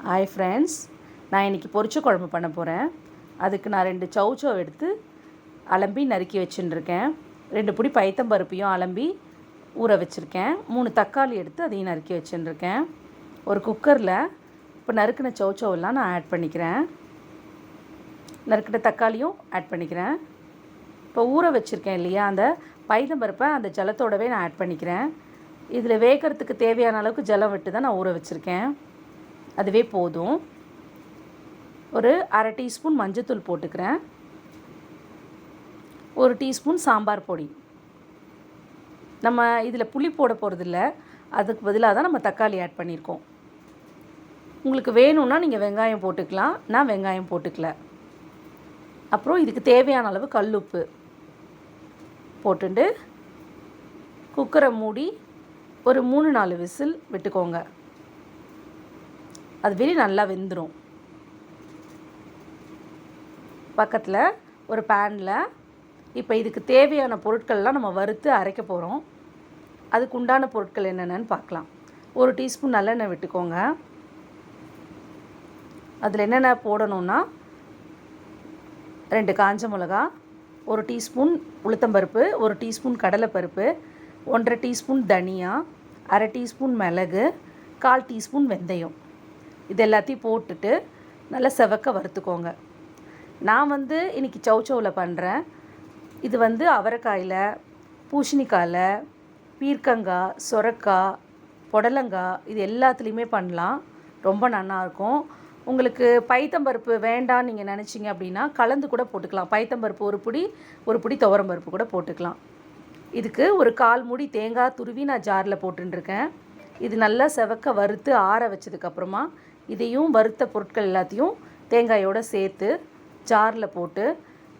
Hi friends, நான் இன்றைக்கி பொரிச்ச குழம்பு பண்ண போகிறேன். அதுக்கு நான் 2 சௌச்சௌ எடுத்து அலம்பி நறுக்கி வச்சுட்டுருக்கேன். 2 பிடி பைத்தம்பருப்பையும் அலம்பி ஊற வச்சுருக்கேன். 3 தக்காளி எடுத்து அதையும் நறுக்கி வச்சுட்டுருக்கேன். ஒரு குக்கரில் இப்போ நறுக்கின சௌச்சௌவெல்லாம் நான் ஆட் பண்ணிக்கிறேன். நறுக்கின தக்காளியும் ஆட் பண்ணிக்கிறேன். இப்போ ஊற வச்சுருக்கேன் இல்லையா, அந்த பைத்தம்பருப்பை அந்த ஜலத்தோடவே நான் ஆட் பண்ணிக்கிறேன். இதில் வேகிறதுக்கு தேவையான அளவுக்கு ஜலம் விட்டு தான் நான் ஊற வச்சுருக்கேன். அதுவே போதும். ஒரு 1/2 டீஸ்பூன் மஞ்சத்தூள் போட்டுக்கிறேன். 1 டீஸ்பூன் சாம்பார் பொடி. நம்ம இதில் புளி போட போகிறதில்ல, அதுக்கு பதிலாக தான் நம்ம தக்காளி ஆட் பண்ணியிருக்கோம். உங்களுக்கு வேணும்னா நீங்கள் வெங்காயம் போட்டுக்கலாம், நான் வெங்காயம் போட்டுக்கல. அப்புறம் இதுக்கு தேவையான அளவு கல்லுப்பு போட்டுட்டு குக்கரை மூடி ஒரு 3-4 விசில் விட்டுக்கோங்க. அது வெளியே நல்லா வெந்துடும். பக்கத்தில் ஒரு பேனில் இப்போ இதுக்கு தேவையான பொருட்கள்லாம் நம்ம வறுத்து அரைக்க போகிறோம். அதுக்கு உண்டான பொருட்கள் என்னென்னு பார்க்கலாம். 1 டீஸ்பூன் நல்லெண்ணெய் விட்டுக்கோங்க. அதில் என்னென்ன போடணுன்னா 2 காஞ்ச மிளகா, 1 டீஸ்பூன் உளுத்தம்பருப்பு, 1 டீஸ்பூன் கடலைப்பருப்பு, 1/2 டீஸ்பூன் தனியா, 1/2 டீஸ்பூன் மிளகு, 1/4 டீஸ்பூன் வெந்தயம். இது எல்லாத்தையும் போட்டுட்டு நல்லா செவக்க வறுத்துக்கோங்க. நான் இன்றைக்கி சௌச்சௌவில் பண்ணுறேன். இது அவரைக்காயில், பூசணிக்காயில், பீர்க்கங்காய், சொரக்காய், புடலங்காய் இது எல்லாத்துலேயுமே பண்ணலாம். ரொம்ப நல்லாயிருக்கும். உங்களுக்கு பைத்தம்பருப்பு வேண்டான்னு நீங்கள் நினச்சிங்க அப்படின்னா கலந்து கூட போட்டுக்கலாம். பைத்தம்பருப்பு ஒரு பிடி துவரம்பருப்பு கூட போட்டுக்கலாம். இதுக்கு ஒரு 1/4 மூடி தேங்காய் துருவி நான் ஜாரில் போட்டுருக்கேன். இது நல்லா செவக்க வறுத்து ஆற வச்சதுக்கப்புறமா இதையும் வறுத்த பொருட்கள் எல்லாத்தையும் தேங்காயோடு சேர்த்து ஜாரில் போட்டு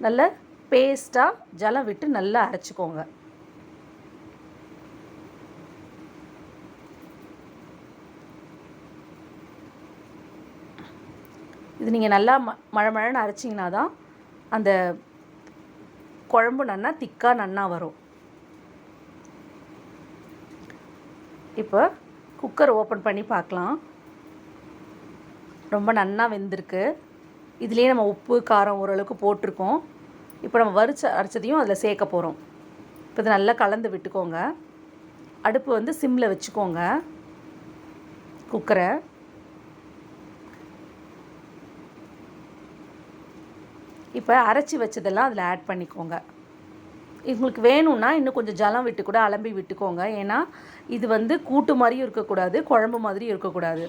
நல்லா பேஸ்ட்டாக ஜலம் விட்டு நல்லா அரைச்சிக்கோங்க. இது நீங்கள் நல்லா மழன்னு அரைச்சிங்கன்னா தான் அந்த குழம்பு நன்னா திக்காக நன்னா வரும். இப்போ குக்கர் ஓப்பன் பண்ணி பார்க்கலாம். ரொம்ப நன்னா வெந்திருக்கு. இதுலேயே நம்ம உப்பு காரம் ஓரளவுக்கு போட்டிருக்கோம். இப்போ நம்ம அரைச்சதையும் அதில் சேர்க்க போகிறோம். இப்போ இது நல்லா கலந்து விட்டுக்கோங்க. அடுப்பு சிம்மில் வச்சுக்கோங்க குக்கரை. இப்போ அரைச்சி வச்சதெல்லாம் அதில் ஆட் பண்ணிக்கோங்க. உங்களுக்கு வேணும்னா இன்னும் கொஞ்சம் ஜலம் விட்டு கூட அலம்பி விட்டுக்கோங்க. ஏன்னா இது கூட்டு மாதிரியும் இருக்கக்கூடாது, குழம்பு மாதிரியும் இருக்கக்கூடாது.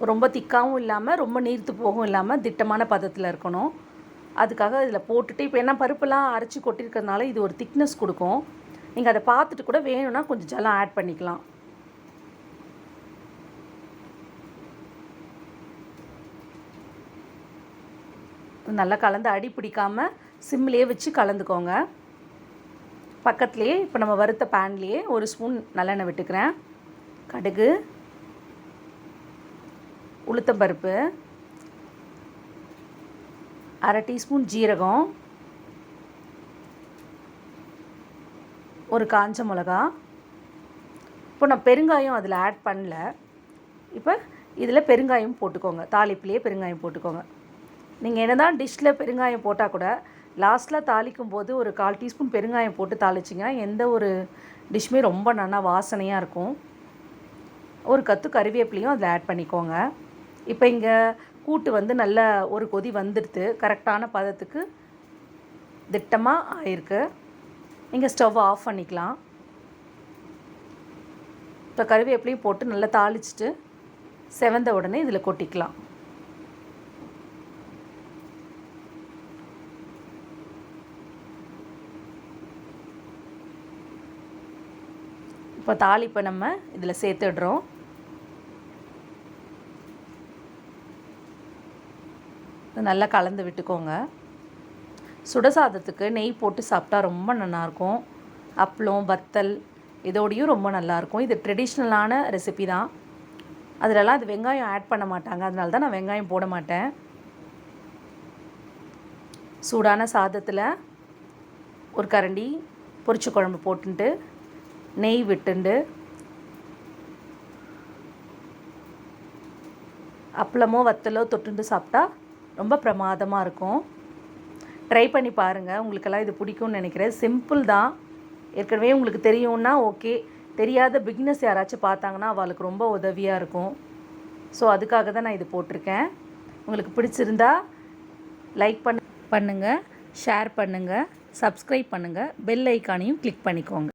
ரொம்ப திக்காகவும் இல்லாமல் ரொம்ப நீர்த்து போகவும் இல்லாமல் திட்டமான பதத்தில் இருக்கணும். அதுக்காக இதில் போட்டுட்டு இப்போ என்ன பருப்பெல்லாம் அரைச்சி கொட்டியிருக்கிறதுனால இது ஒரு திக்னஸ் கொடுக்கும். நீங்கள் அதை பார்த்துட்டு கூட வேணும்னா கொஞ்சம் ஜலம் ஆட் பண்ணிக்கலாம். நல்லா கலந்து அடி பிடிக்காமல் சிம்லேயே வச்சு கலந்துக்கோங்க. பக்கத்துலேயே இப்போ நம்ம வறுத்த பேன்லேயே 1 ஸ்பூன் நல்லெண்ணெய் விட்டுக்கிறேன். கடுகு, உளுத்தம்பருப்பு, 1/2 டீஸ்பூன் ஜீரகம், 1 காஞ்ச மிளகா. இப்போ நான் பெருங்காயம் அதில் ஆட் பண்ணல. இப்போ இதில் பெருங்காயம் போட்டுக்கோங்க. தாளிப்புலேயே பெருங்காயம் போட்டுக்கோங்க. நீங்கள் என்ன தான் டிஷ்ஷில் பெருங்காயம் போட்டால் கூட லாஸ்ட்டில் தாளிக்கும் போது ஒரு 1/4 டீஸ்பூன் பெருங்காயம் போட்டு தாளிச்சிங்கன்னா எந்த ஒரு டிஷ்ஷுமே ரொம்ப நல்லா வாசனையாக இருக்கும். ஒரு கத்து கறிவேப்பிலையும் அதில் ஆட் பண்ணிக்கோங்க. இப்போ இங்கே கூட்டு நல்ல ஒரு கொதி வந்துடுது. கரெக்டான பதத்துக்கு திட்டமாக ஆயிருக்கு. நீங்கள் ஸ்டவ் ஆஃப் பண்ணிக்கலாம். இப்போ கறிவேப்பிலையும் போட்டு நல்லா தாளிச்சிட்டு செவந்த உடனே இதில் கொட்டிக்கலாம். இப்போ தாளிப்பை நம்ம இதில் சேர்த்துடுறோம். நல்லா கலந்து விட்டுக்கோங்க. சுடசாதத்துக்கு நெய் போட்டு சாப்பிட்டா ரொம்ப நல்லாயிருக்கும். அப்பளம், வத்தல் இதோடையும் ரொம்ப நல்லாயிருக்கும். இது ட்ரெடிஷ்னலான ரெசிபி தான். அதிலலாம் அது வெங்காயம் ஆட் பண்ண மாட்டாங்க. அதனால தான் நான் வெங்காயம் போட மாட்டேன். சூடான சாதத்தில் ஒரு கரண்டி பொரிச்ச குழம்பு போட்டுட்டு நெய் விட்டுண்டு அப்பளமோ வத்தலோ தொட்டுண்டு சாப்பிட்டா ரொம்ப பிரமாதமாக இருக்கும். ட்ரை பண்ணி பாருங்கள், உங்களுக்கெல்லாம் இது பிடிக்கும்னு நினைக்கிறேன். சிம்பிள் தான், ஏற்கனவே உங்களுக்கு தெரியும்னா ஓகே. தெரியாத பிகினர்ஸ் யாராச்சும் பார்த்தாங்கன்னா அவளுக்கு ரொம்ப உதவியாக இருக்கும். ஸோ அதுக்காக தான் நான் இது போட்டிருக்கேன். உங்களுக்கு பிடிச்சிருந்தா லைக் பண்ணுங்கள், ஷேர் பண்ணுங்கள், சப்ஸ்கிரைப் பண்ணுங்கள், பெல் ஐக்கானையும் கிளிக் பண்ணிக்கோங்க.